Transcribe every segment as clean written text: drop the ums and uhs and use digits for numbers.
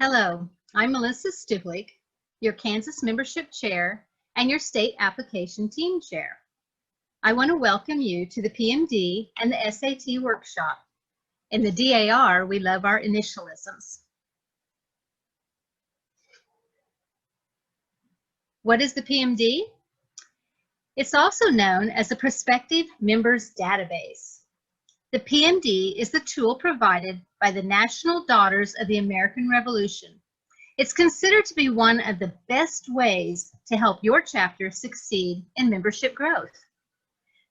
Hello, I'm Melissa Stiblik, your Kansas Membership Chair and your State Application Team Chair. I want to welcome you to the PMD and the SAT workshop. In the DAR, we love our initialisms. What is the PMD? It's also known as the Prospective Members Database. The PMD is the tool provided by the National Daughters of the American Revolution. It's considered to be one of the best ways to help your chapter succeed in membership growth.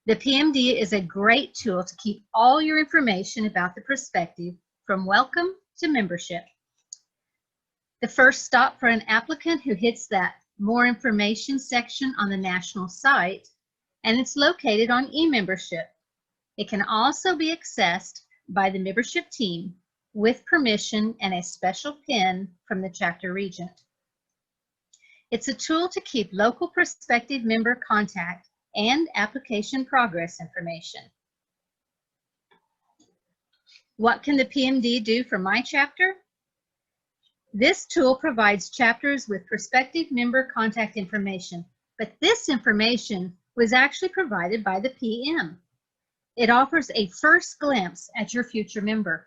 The PMD is a great tool to keep all your information about the prospective from welcome to membership. The first stop for an applicant who hits that more information section on the national site, and it's located on e-membership. It can also be accessed by the membership team with permission and a special PIN from the chapter regent. It's a tool to keep local prospective member contact and application progress information. What can the PMD do for my chapter? This tool provides chapters with prospective member contact information, but this information was actually provided by the PM. It offers a first glimpse at your future member.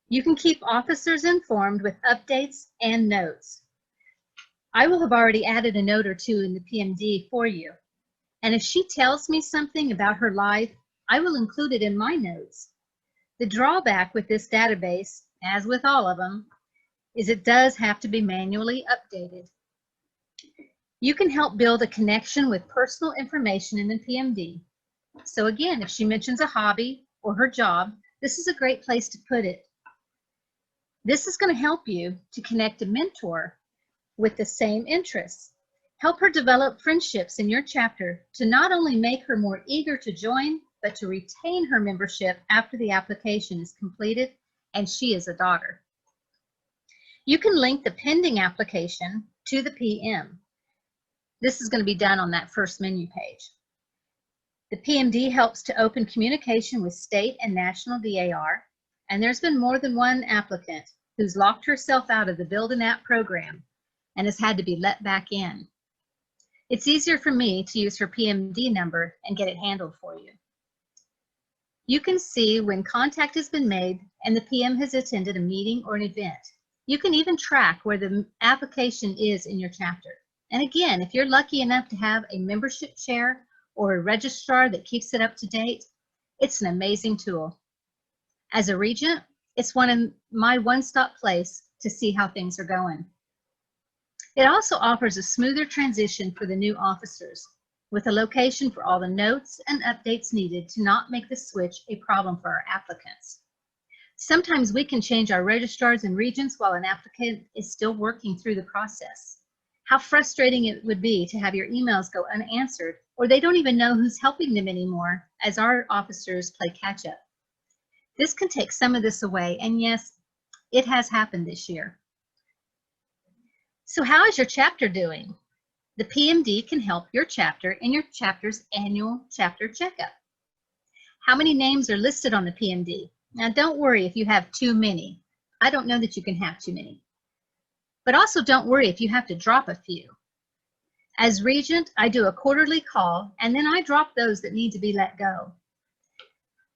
You can keep officers informed with updates and notes. I will have already added a note or two in the PMD for you. And if she tells me something about her life, I will include it in my notes. The drawback with this database, as with all of them, is it does have to be manually updated. You can help build a connection with personal information in the PMD. So again, if she mentions a hobby or her job, this is a great place to put it. This is going to help you to connect a mentor with the same interests. Help her develop friendships in your chapter to not only make her more eager to join, but to retain her membership after the application is completed and she is a daughter. You can link the pending application to the PM. This is going to be done on that first menu page. The PMD helps to open communication with state and national DAR, and there's been more than one applicant who's locked herself out of the Build an App program and has had to be let back in. It's easier for me to use her PMD number and get it handled for you. You can see when contact has been made and the PM has attended a meeting or an event. You can even track where the application is in your chapter. And again, if you're lucky enough to have a membership chair or a registrar that keeps it up to date, it's an amazing tool. As a regent, it's my one-stop place to see how things are going. It also offers a smoother transition for the new officers, with a location for all the notes and updates needed to not make the switch a problem for our applicants. Sometimes we can change our registrars and regents while an applicant is still working through the process. How frustrating it would be to have your emails go unanswered, or they don't even know who's helping them anymore as our officers play catch up. This can take some of this away, and yes, it has happened this year. So how is your chapter doing? The PMD can help your chapter in your chapter's annual chapter checkup. How many names are listed on the PMD? Now don't worry if you have too many. I don't know that you can have too many. But also don't worry if you have to drop a few. As regent, I do a quarterly call, and then I drop those that need to be let go.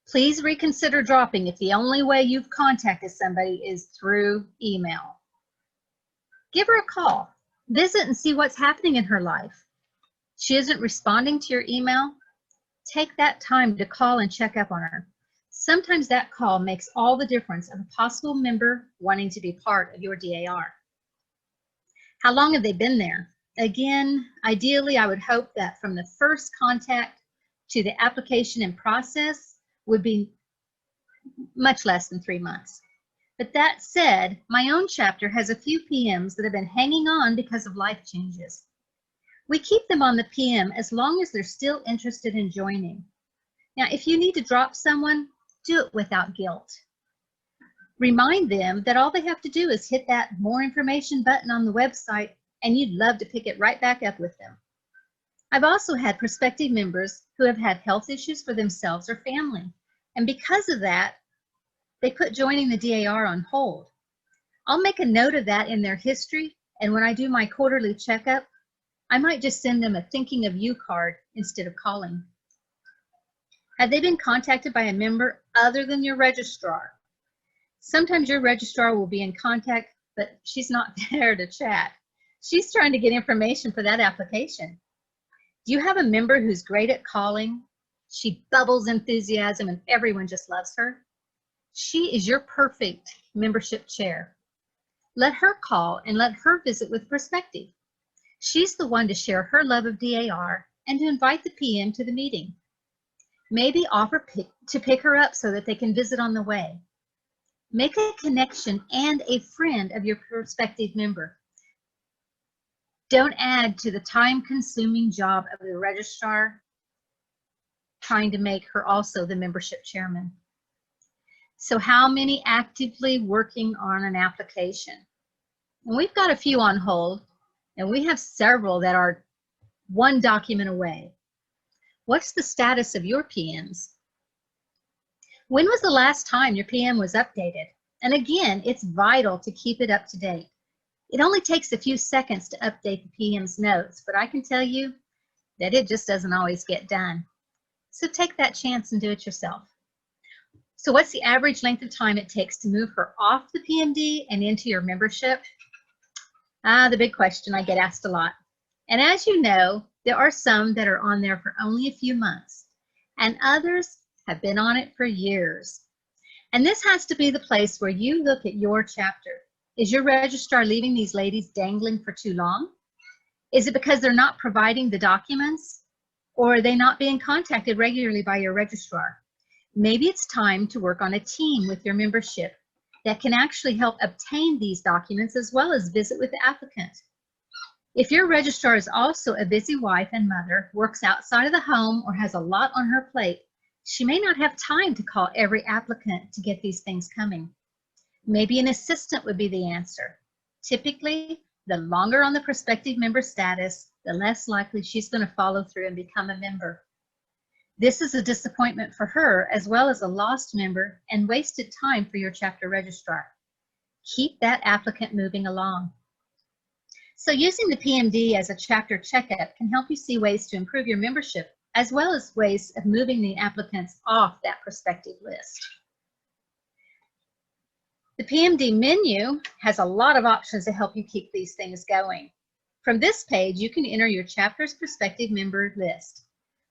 Please reconsider dropping if the only way you've contacted somebody is through email. Give her a call. Visit and see what's happening in her life. She isn't responding to your email? Take that time to call and check up on her. Sometimes that call makes all the difference of a possible member wanting to be part of your DAR. How long have they been there? Again, ideally, I would hope that from the first contact to the application and process would be much less than 3 months. But that said, my own chapter has a few PMs that have been hanging on because of life changes. We keep them on the PM as long as they're still interested in joining. Now, if you need to drop someone, do it without guilt. Remind them that all they have to do is hit that more information button on the website, and you'd love to pick it right back up with them. I've also had prospective members who have had health issues for themselves or family, and because of that, they put joining the DAR on hold. I'll make a note of that in their history, and when I do my quarterly checkup, I might just send them a thinking of you card instead of calling. Have they been contacted by a member other than your registrar? Sometimes your registrar will be in contact, but she's not there to chat. She's trying to get information for that application. Do you have a member who's great at calling? She bubbles enthusiasm and everyone just loves her. She is your perfect membership chair. Let her call and let her visit with Prospective. She's the one to share her love of DAR and to invite the PM to the meeting. Maybe offer to pick her up so that they can visit on the way. Make a connection and a friend of your prospective member. Don't add to the time-consuming job of the registrar trying to make her also the membership chairman. So how many actively working on an application? And we've got a few on hold, and we have several that are one document away. What's the status of your PMs? When was the last time your PM was updated? And again, it's vital to keep it up to date. It only takes a few seconds to update the PM's notes, but I can tell you that it just doesn't always get done. So take that chance and do it yourself. So what's the average length of time it takes to move her off the PMD and into your membership? The big question I get asked a lot. And as you know, there are some that are on there for only a few months, and others have been on it for years. And this has to be the place where you look at your chapter. Is your registrar leaving these ladies dangling for too long? Is it because they're not providing the documents? Or are they not being contacted regularly by your registrar? Maybe it's time to work on a team with your membership that can actually help obtain these documents as well as visit with the applicant. If your registrar is also a busy wife and mother, works outside of the home, or has a lot on her plate, she may not have time to call every applicant to get these things coming. Maybe an assistant would be the answer. Typically, the longer on the prospective member status, the less likely she's going to follow through and become a member. This is a disappointment for her as well as a lost member and wasted time for your chapter registrar. Keep that applicant moving along. So using the PMD as a chapter checkup can help you see ways to improve your membership as well as ways of moving the applicants off that prospective list. The PMD menu has a lot of options to help you keep these things going. From this page, you can enter your chapter's prospective member list,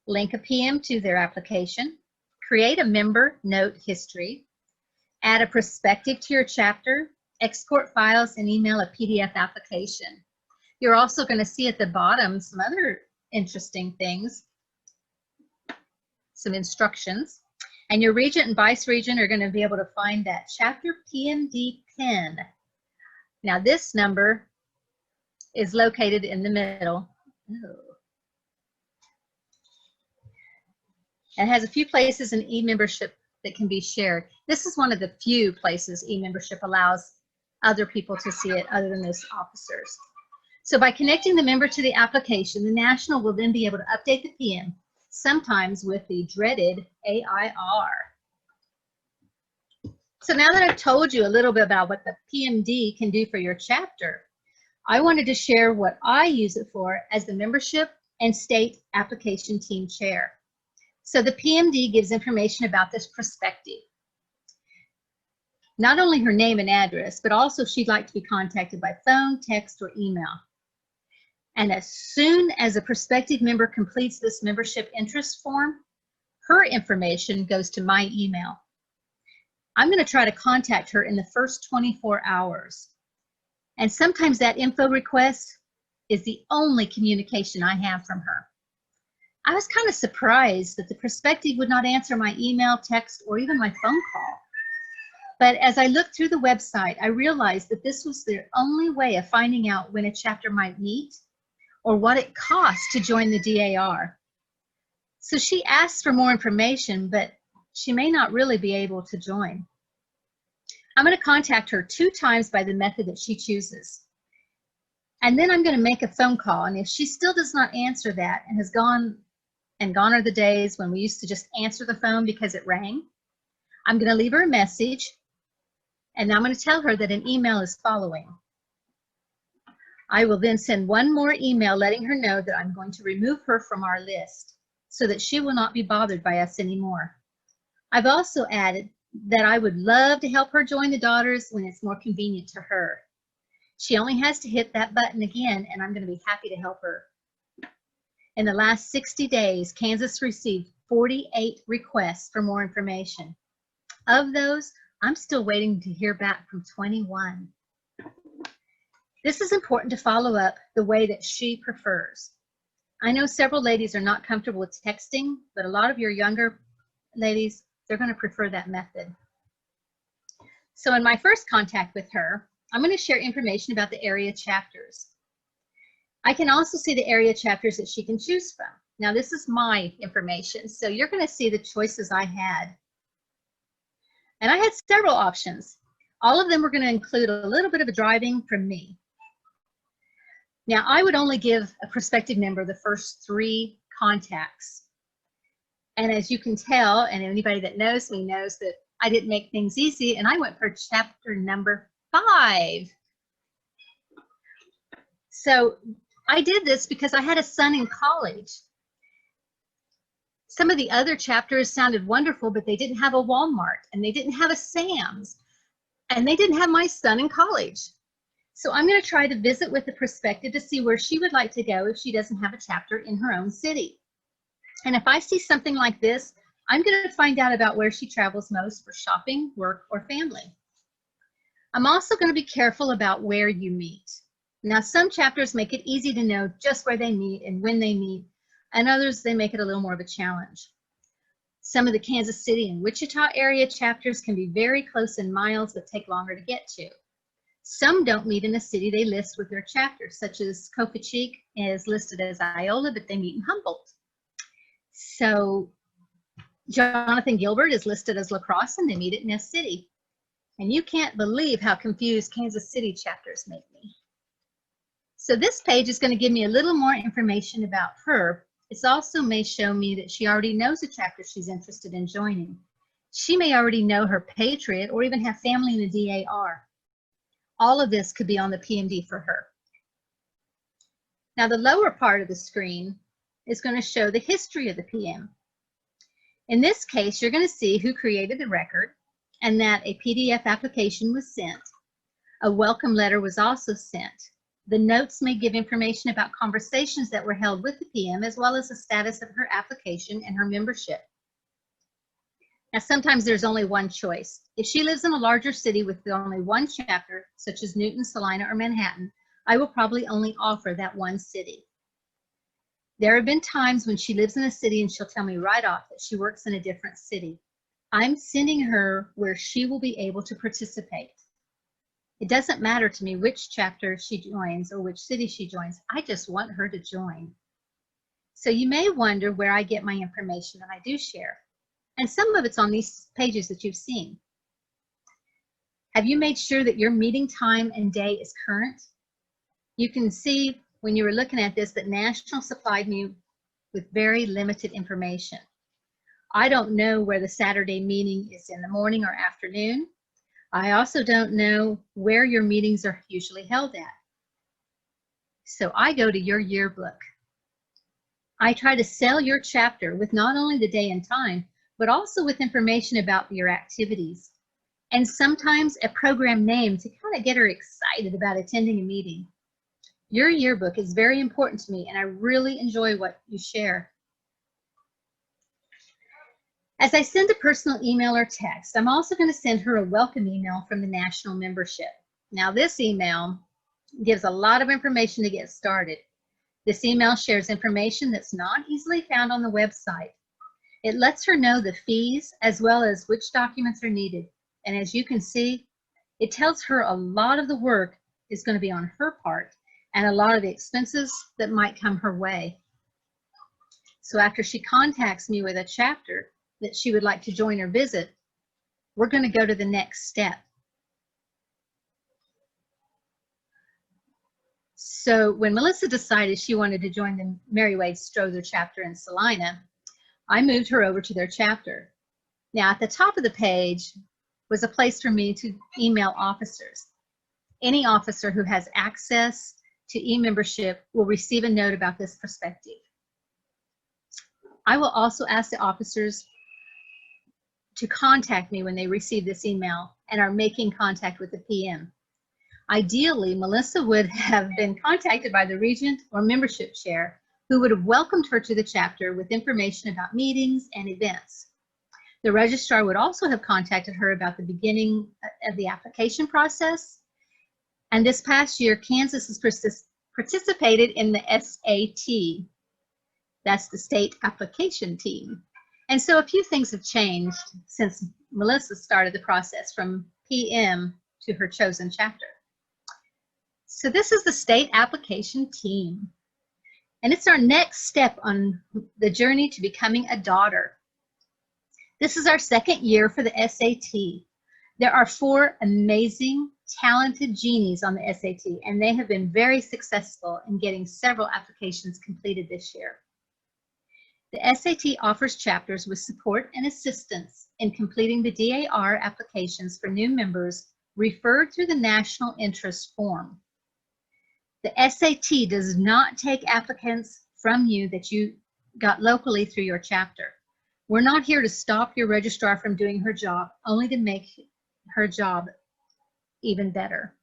link a PM to their application, create a member note history, add a prospective to your chapter, export files, and email a PDF application. You're also going to see at the bottom some other interesting things, some instructions. And your regent and vice regent are going to be able to find that chapter PMD pin. Now this number is located in the middle. And has a few places in e-membership that can be shared. This is one of the few places e-membership allows other people to see it other than those officers. So by connecting the member to the application, the national will then be able to update the PM, sometimes with the dreaded AIR. So now that I've told you a little bit about what the PMD can do for your chapter, I wanted to share what I use it for as the membership and state application team chair. So the PMD gives information about this prospective. Not only her name and address, but also if she'd like to be contacted by phone, text, or email. And as soon as a prospective member completes this membership interest form, her information goes to my email. I'm going to try to contact her in the first 24 hours. And sometimes that info request is the only communication I have from her. I was kind of surprised that the prospective would not answer my email, text, or even my phone call. But as I looked through the website, I realized that this was the only way of finding out when a chapter might meet or what it costs to join the DAR. So she asked for more information, but she may not really be able to join. I'm going to contact her 2 times by the method that she chooses. And then I'm going to make a phone call. And if she still does not answer that and has gone are the days when we used to just answer the phone because it rang, I'm going to leave her a message And I'm going to tell her that an email is following. I will then send one more email letting her know that I'm going to remove her from our list so that she will not be bothered by us anymore. I've also added that I would love to help her join the daughters when it's more convenient to her. She only has to hit that button again, and I'm going to be happy to help her. In the last 60 days, Kansas received 48 requests for more information. Of those, I'm still waiting to hear back from 21. This is important to follow up the way that she prefers. I know several ladies are not comfortable with texting, but a lot of your younger ladies, they're going to prefer that method. So in my first contact with her, I'm going to share information about the area chapters. I can also see the area chapters that she can choose from. Now this is my information, so you're going to see the choices I had. And I had several options. All of them were going to include a little bit of a driving from me. Now, I would only give a prospective member the first 3 contacts. And as you can tell, and anybody that knows me knows that I didn't make things easy, and I went for chapter number 5. So I did this because I had a son in college. Some of the other chapters sounded wonderful, but they didn't have a Walmart, and they didn't have a Sam's, and they didn't have my son in college. So I'm going to try to visit with the prospective to see where she would like to go if she doesn't have a chapter in her own city. And if I see something like this, I'm going to find out about where she travels most for shopping, work, or family. I'm also going to be careful about where you meet. Now, some chapters make it easy to know just where they meet and when they meet, and others, they make it a little more of a challenge. Some of the Kansas City and Wichita area chapters can be very close in miles but take longer to get to. Some don't meet in the city they list with their chapter, such as Copacheek is listed as Iola, but they meet in Humboldt. So Jonathan Gilbert is listed as La Crosse, and they meet at Ness City. And you can't believe how confused Kansas City chapters make me. So this page is going to give me a little more information about her. It also may show me that she already knows a chapter she's interested in joining. She may already know her Patriot or even have family in the DAR. All of this could be on the PMD for her. Now the lower part of the screen is going to show the history of the PM. In this case, you're going to see who created the record and that a PDF application was sent. A welcome letter was also sent. The notes may give information about conversations that were held with the PM, as well as the status of her application and her membership. Now, sometimes there's only one choice. If she lives in a larger city with only one chapter, such as Newton, Salina, or Manhattan, I will probably only offer that one city. There have been times when she lives in a city and she'll tell me right off that she works in a different city. I'm sending her where she will be able to participate. It doesn't matter to me which chapter she joins or which city she joins. I just want her to join. So you may wonder where I get my information that I do share. And some of it's on these pages that you've seen. Have you made sure that your meeting time and day is current? You can see when you were looking at this that National supplied me with very limited information. I don't know where the Saturday meeting is in the morning or afternoon. I also don't know where your meetings are usually held at. So I go to your yearbook. I try to sell your chapter with not only the day and time, but also with information about your activities, and sometimes a program name to kind of get her excited about attending a meeting. Your yearbook is very important to me, and I really enjoy what you share. As I send a personal email or text, I'm also going to send her a welcome email from the National membership. Now, this email gives a lot of information to get started. This email shares information that's not easily found on the website. It lets her know the fees as well as which documents are needed. And as you can see, it tells her a lot of the work is going to be on her part and a lot of the expenses that might come her way. So after she contacts me with a chapter that she would like to join or visit, we're going to go to the next step. So when Melissa decided she wanted to join the Mary Wade Strother chapter in Salina, I moved her over to their chapter. Now at the top of the page, was a place for me to email officers. Any officer who has access to e-membership will receive a note about this Prospective. I will also ask the officers to contact me when they receive this email and are making contact with the PM. Ideally, Melissa would have been contacted by the regent or membership chair, who would have welcomed her to the chapter with information about meetings and events. The registrar would also have contacted her about the beginning of the application process. And this past year, Kansas has participated in the SAT. That's the state application team. And so a few things have changed since Melissa started the process from PM to her chosen chapter. So this is the state application team. And it's our next step on the journey to becoming a daughter. This is our second year for the SAT. There are 4 amazing, talented genies on the SAT, and they have been very successful in getting several applications completed this year. The SAT offers chapters with support and assistance in completing the DAR applications for new members referred through the National Interest Form. The SAT does not take applicants from you that you got locally through your chapter. We're not here to stop your registrar from doing her job, only to make her job even better.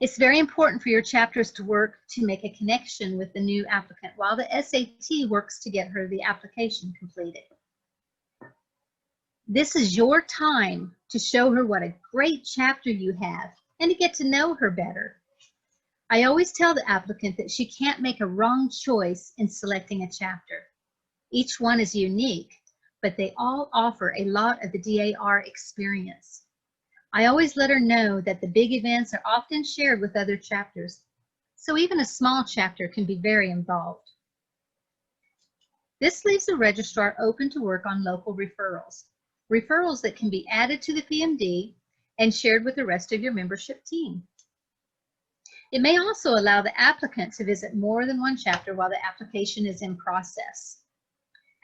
It's very important for your chapters to work to make a connection with the new applicant while the SAT works to get her the application completed. This is your time to show her what a great chapter you have and to get to know her better. I always tell the applicant that she can't make a wrong choice in selecting a chapter. Each one is unique, but they all offer a lot of the DAR experience. I always let her know that the big events are often shared with other chapters, so even a small chapter can be very involved. This leaves the registrar open to work on local referrals, referrals that can be added to the PMD and shared with the rest of your membership team. It may also allow the applicant to visit more than one chapter while the application is in process.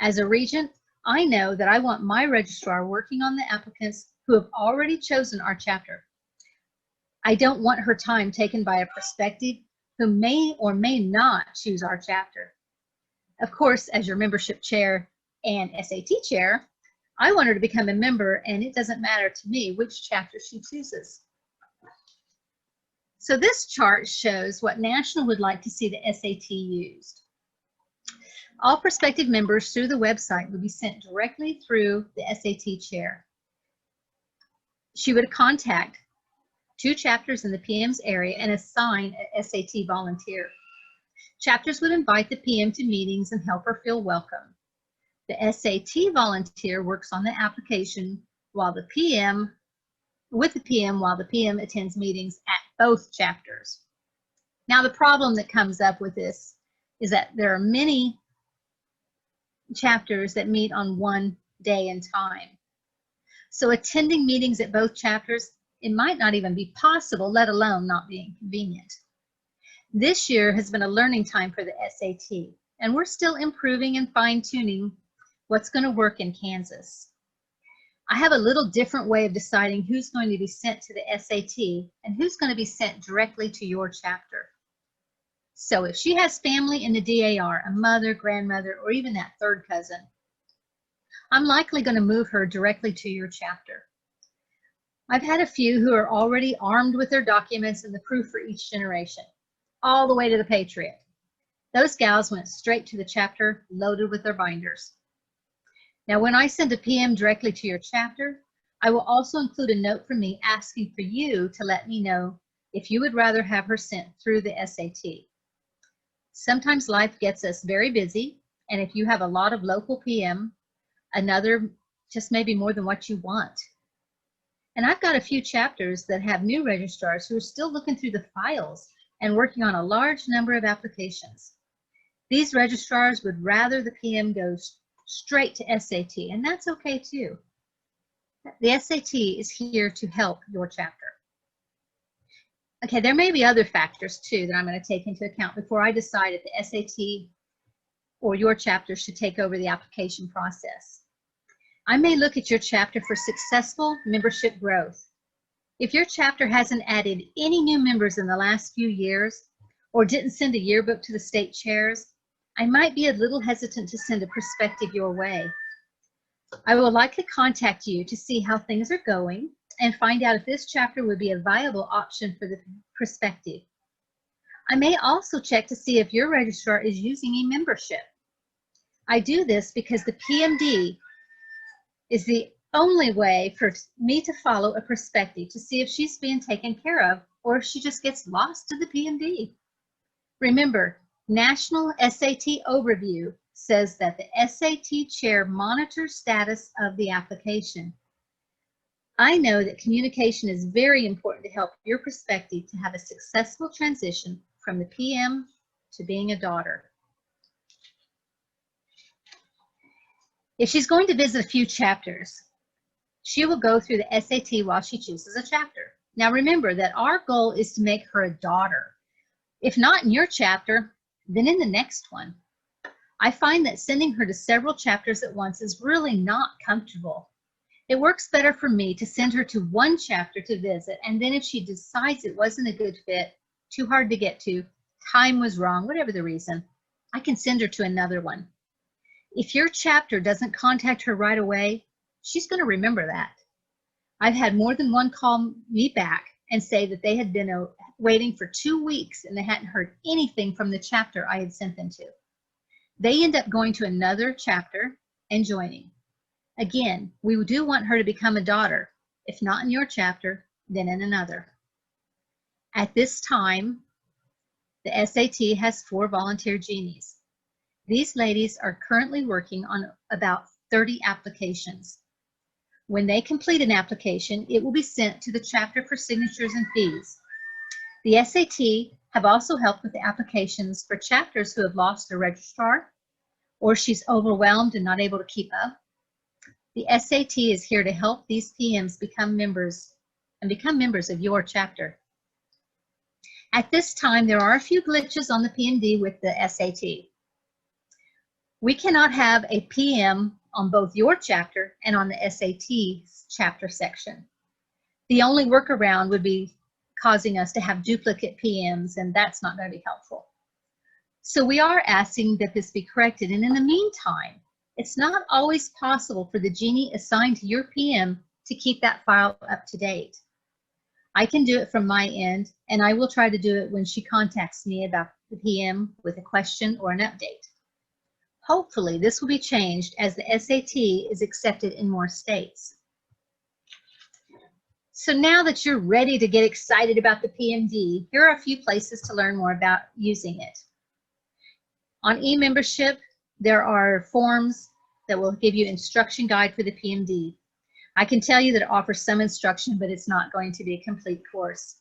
As a regent, I know that I want my registrar working on the applicants who have already chosen our chapter. I don't want her time taken by a prospective who may or may not choose our chapter. Of course, as your membership chair and SAT chair, I want her to become a member, and it doesn't matter to me which chapter she chooses. So this chart shows what National would like to see the SAT used. All prospective members through the website would be sent directly through the SAT chair. She would contact 2 chapters in the PM's area and assign an SAT volunteer. Chapters would invite the PM to meetings and help her feel welcome. The SAT volunteer works on the application while the PM attends meetings at both chapters. Now, the problem that comes up with this is that there are many chapters that meet on one day and time. So attending meetings at both chapters, it might not even be possible, let alone not being convenient. This year has been a learning time for the SAT, and we're still improving and fine-tuning what's going to work in Kansas. I have a little different way of deciding who's going to be sent to the SAT and who's going to be sent directly to your chapter. So if she has family in the DAR, a mother, grandmother, or even that third cousin, I'm likely going to move her directly to your chapter. I've had a few who are already armed with their documents and the proof for each generation, all the way to the Patriot. Those gals went straight to the chapter loaded with their binders. Now, when I send a PM directly to your chapter, I will also include a note from me asking for you to let me know if you would rather have her sent through the SAT. Sometimes life gets us very busy, and if you have a lot of local PM, another just maybe more than what you want. And I've got a few chapters that have new registrars who are still looking through the files and working on a large number of applications. These registrars would rather the PM go straight to SAT, and that's okay too. The SAT is here to help your chapter. Okay, there may be other factors too that I'm going to take into account before I decide if the SAT or your chapter should take over the application process. I may look at your chapter for successful membership growth. If your chapter hasn't added any new members in the last few years or didn't send a yearbook to the state chairs, I might be a little hesitant to send a prospective your way. I will likely contact you to see how things are going and find out if this chapter would be a viable option for the prospective. I may also check to see if your registrar is using a membership. I do this because the PMD is the only way for me to follow a prospective to see if she's being taken care of or if she just gets lost to the PMD. Remember, National SAT Overview says that the SAT chair monitors status of the application. I know that communication is very important to help your prospective to have a successful transition from the PM to being a daughter. If she's going to visit a few chapters, she will go through the SAT while she chooses a chapter. Now remember that our goal is to make her a daughter. If not in your chapter, then in the next one. I find that sending her to several chapters at once is really not comfortable. It works better for me to send her to one chapter to visit, and then if she decides it wasn't a good fit, too hard to get to, time was wrong, whatever the reason, I can send her to another one. If your chapter doesn't contact her right away, she's going to remember that. I've had more than one call me back and say that they had been waiting for 2 weeks and they hadn't heard anything from the chapter I had sent them to. They end up going to another chapter and joining. Again, we do want her to become a daughter. If not in your chapter, then in another. At this time, the SAT has 4 volunteer genies. These ladies are currently working on about 30 applications. When they complete an application, it will be sent to the chapter for signatures and fees. The SAT have also helped with the applications for chapters who have lost a registrar or she's overwhelmed and not able to keep up. The SAT is here to help these PMs become members of your chapter. At this time, there are a few glitches on the PMD with the SAT. We cannot have a PM on both your chapter and on the SAT chapter section. The only workaround would be causing us to have duplicate PMs, and that's not going to be helpful. So we are asking that this be corrected, and in the meantime, it's not always possible for the genie assigned to your PM to keep that file up to date. I can do it from my end, and I will try to do it when she contacts me about the PM with a question or an update. Hopefully, this will be changed as the SAT is accepted in more states. So now that you're ready to get excited about the PMD, here are a few places to learn more about using it. On e-membership, there are forms that will give you instruction guide for the PMD. I can tell you that it offers some instruction, but it's not going to be a complete course.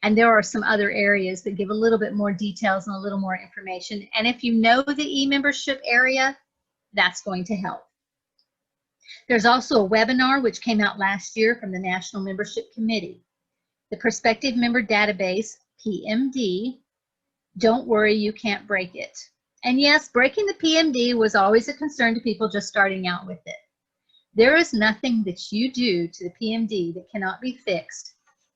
And there are some other areas that give a little bit more details and a little more information. And if you know the e-membership area, that's going to help. There's also a webinar which came out last year from the National Membership Committee. The Prospective Member Database, PMD, don't worry, you can't break it. And yes, breaking the PMD was always a concern to people just starting out with it. There is nothing that you do to the PMD that cannot be fixed.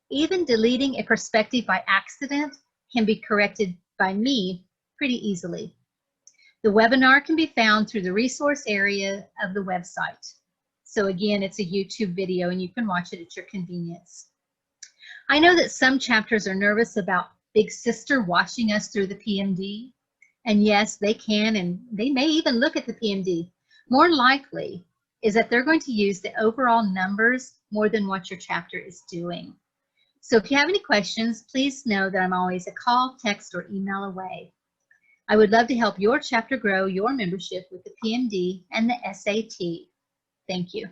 Even deleting a prospective by accident can be corrected by me pretty easily. The webinar can be found through the resource area of the website. So again, it's a YouTube video and you can watch it at your convenience. I know that some chapters are nervous about Big Sister watching us through the PMD. And yes, they can, and they may even look at the PMD. More likely is that they're going to use the overall numbers more than what your chapter is doing. So if you have any questions, please know that I'm always a call, text, or email away. I would love to help your chapter grow your membership with the PMD and the SAT. Thank you.